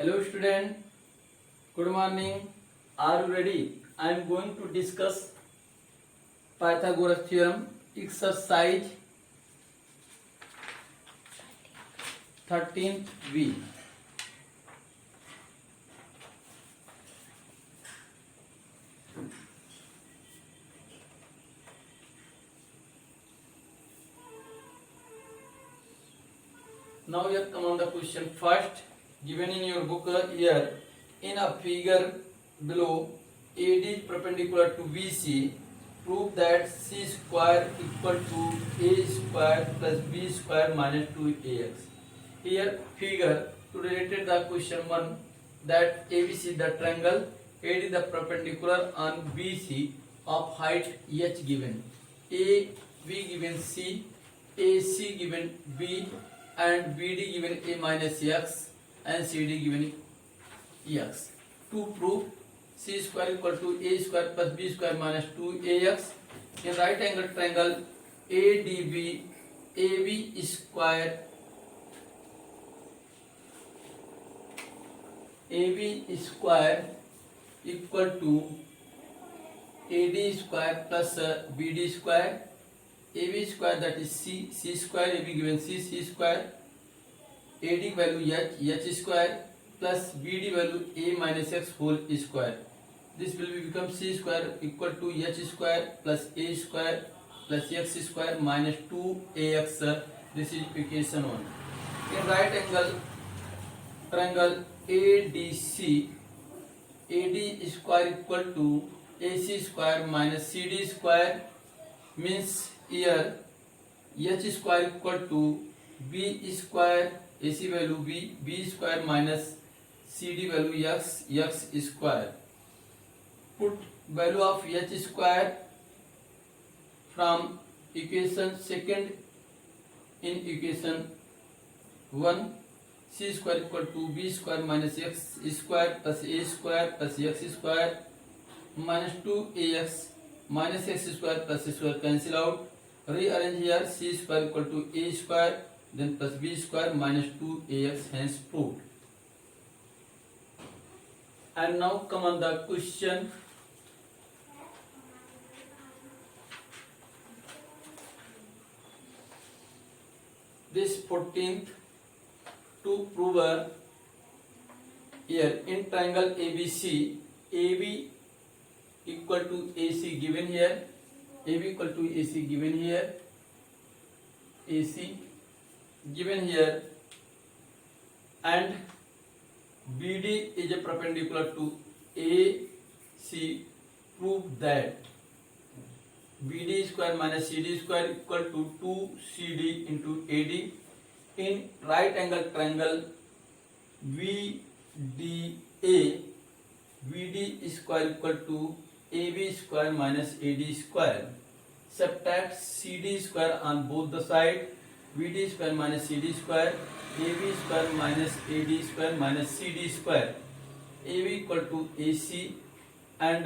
Hello student, good morning. Are you ready? I am going to discuss Pythagoras theorem exercise 13b. Now here come on the question first. Given in your book here in a figure below, AD is perpendicular to BC. Prove that C square equal to A square plus B square minus 2AX. Here figure to related the question 1 that ABC the triangle, AD the perpendicular on BC of height H given, AB given C, AC given B and BD given A minus X and CD given X. To prove C square equal to A square plus B square minus 2AX, in right angle triangle ADB, AB square equal to AD square plus BD square, AB square that is C square, AB given C square, AD value H square plus BD value A minus X whole square. This will become C square equal to H square plus A square plus X square minus 2AX. This is equation 1. In right angle triangle ADC, AD square equal to AC square minus CD square, means here H square equal to B square, AC value B square minus CD value X square. Put value of H square from equation second in equation 1. C square equal to B square minus X square plus A square plus X square minus 2AX minus X square plus A square cancel out. Rearrange here C square equal to A square then plus B square minus 2AX, hence proved. And now come on the question. This 14th to prove here in triangle ABC, AB equal to AC given here, AB equal to AC given here, AC given here, and BD is a perpendicular to AC. Prove that BD square minus CD square equal to 2CD into AD. In right angle triangle VDA, VD square equal to AB square minus AD square. Subtract CD square on both the side. VD square minus CD square, AB square minus AD square minus CD square. AB equal to AC, and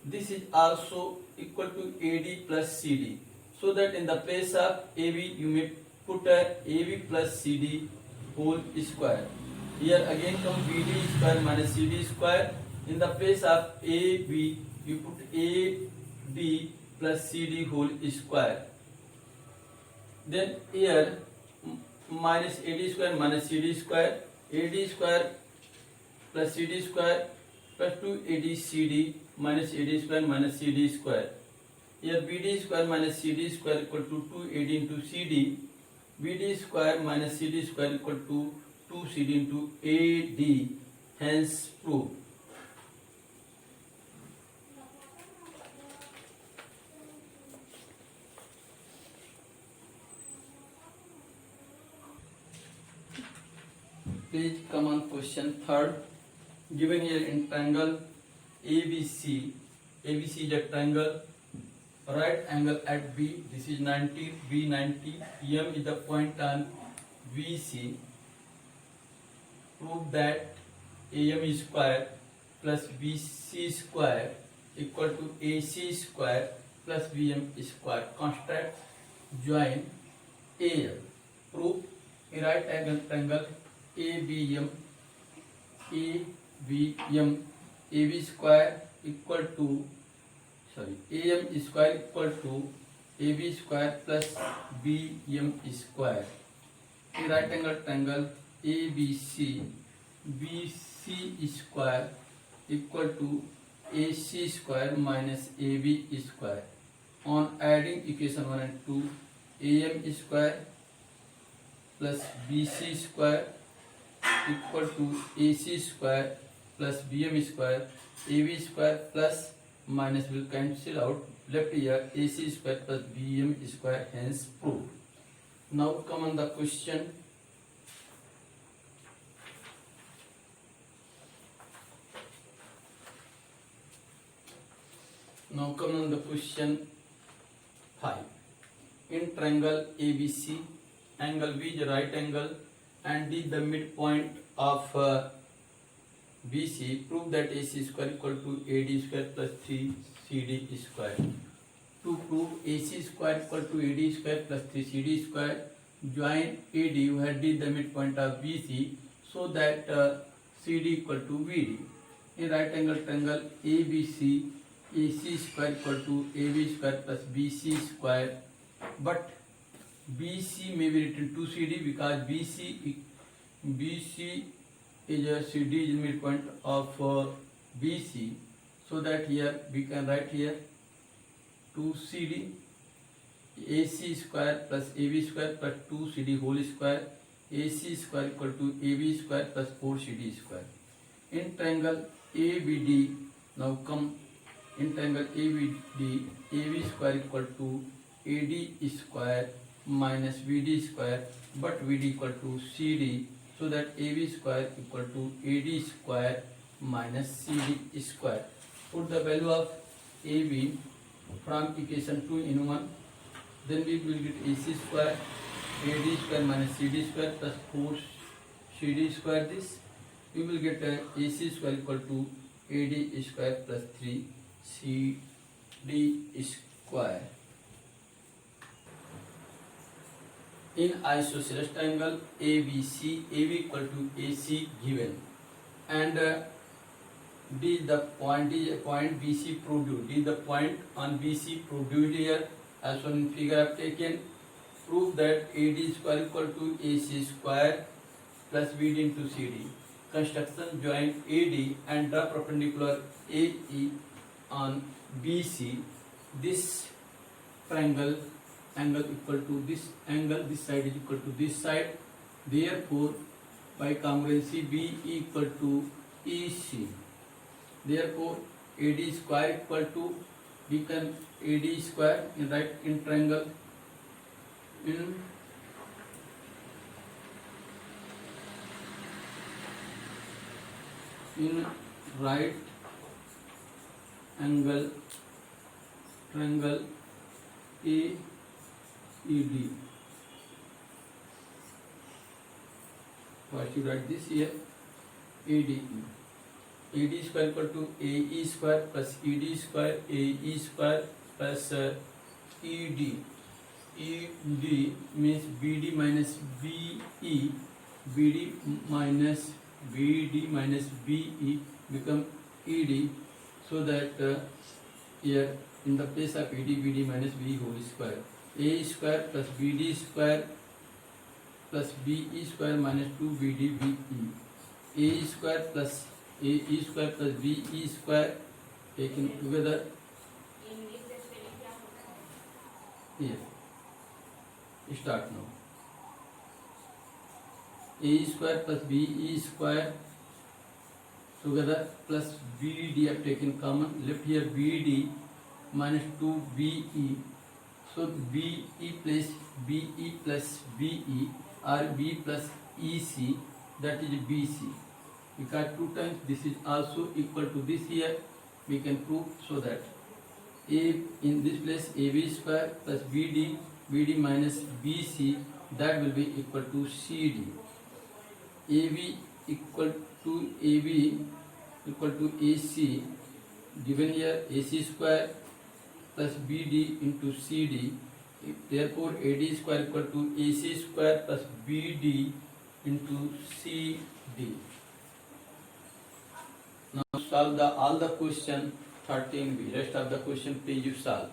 this is also equal to AD plus CD. So that in the place of AB you may put AB plus CD whole square. Here again come BD square minus CD square. In the place of AB you put AD plus CD whole square. Then here minus AD square minus CD square, AD square plus CD square plus 2AD CD minus AD square minus CD square. Here BD square minus CD square equal to 2AD into CD. BD square minus CD square equal to 2CD into AD, hence proved. Please come on question third. Given here in triangle ABC, ABC is a triangle, right angle at B, this is 90, B 90, M is the point on VC. Prove that AM square plus BC square equal to AC square plus BM square. Construct join AL. Prove in right angle triangle ABM AB square equal to AM square equal to AB square plus BM square. A right angle triangle ABC BC square equal to AC square minus AB square. On adding equation 1 and 2, AM square plus BC square equal to AC square plus BM square, AB square plus minus will cancel out, left here AC square plus BM square, hence proved. Now come on the question. Now come on the question 5. In triangle ABC, angle B is right angle and D the midpoint of BC. Prove that AC square equal to AD square plus 3CD square. To prove AC square equal to AD square plus 3CD square, join AD where D the midpoint of BC so that CD equal to BD. In right angle triangle ABC, AC square equal to AB square plus BC square, but BC may be written to CD because BC is a CD is midpoint of BC, so that here we can write here 2CD AC square plus AB square plus 2CD whole square, AC square equal to AB square plus 4CD square. In triangle ABD, now come in triangle ABD, AB square equal to AD square minus BD square, but BD equal to CD, so that AB square equal to AD square minus CD square. Put the value of AB from equation 2 in 1, then we will get AC square, AD square minus CD square plus 4 CD square. This we will get AC square equal to AD square plus 3 CD square. In isosceles triangle ABC, AB equal to AC given, and D the point BC produced. D the point on BC produced here as shown in figure I have taken. Prove that AD square equal to AC square plus BD into CD. Construction: join AD and draw perpendicular AE on BC. This triangle angle equal to this angle, this side is equal to this side. Therefore, by congruency, B equal to EC. Therefore, AD square equal to, we can AD square in right in triangle in right angle triangle AED. Why should I write this here? ADE. AD square equal to AE square plus ED square, AE square plus ED. ED means BD minus BE, BD minus BE become ED, so that here in the place of ED, BD minus BE whole square. A square plus BD square plus BE square minus 2BD BE. A square plus AE square plus BE square taken together here. Start now. A square plus BE square together plus BD have taken common. Left here BD minus 2BE. So BE plus BE plus BE or B plus EC, that is BC. Because 2 times this is also equal to this here, we can prove, so that A in this place AB square plus BD minus BC, that will be equal to CD. AB equal to AB equal to AC, given here AC square plus BD into CD. Therefore AD square equal to AC square plus BD into CD. Now solve all the question 13b. Rest of the question please you solve.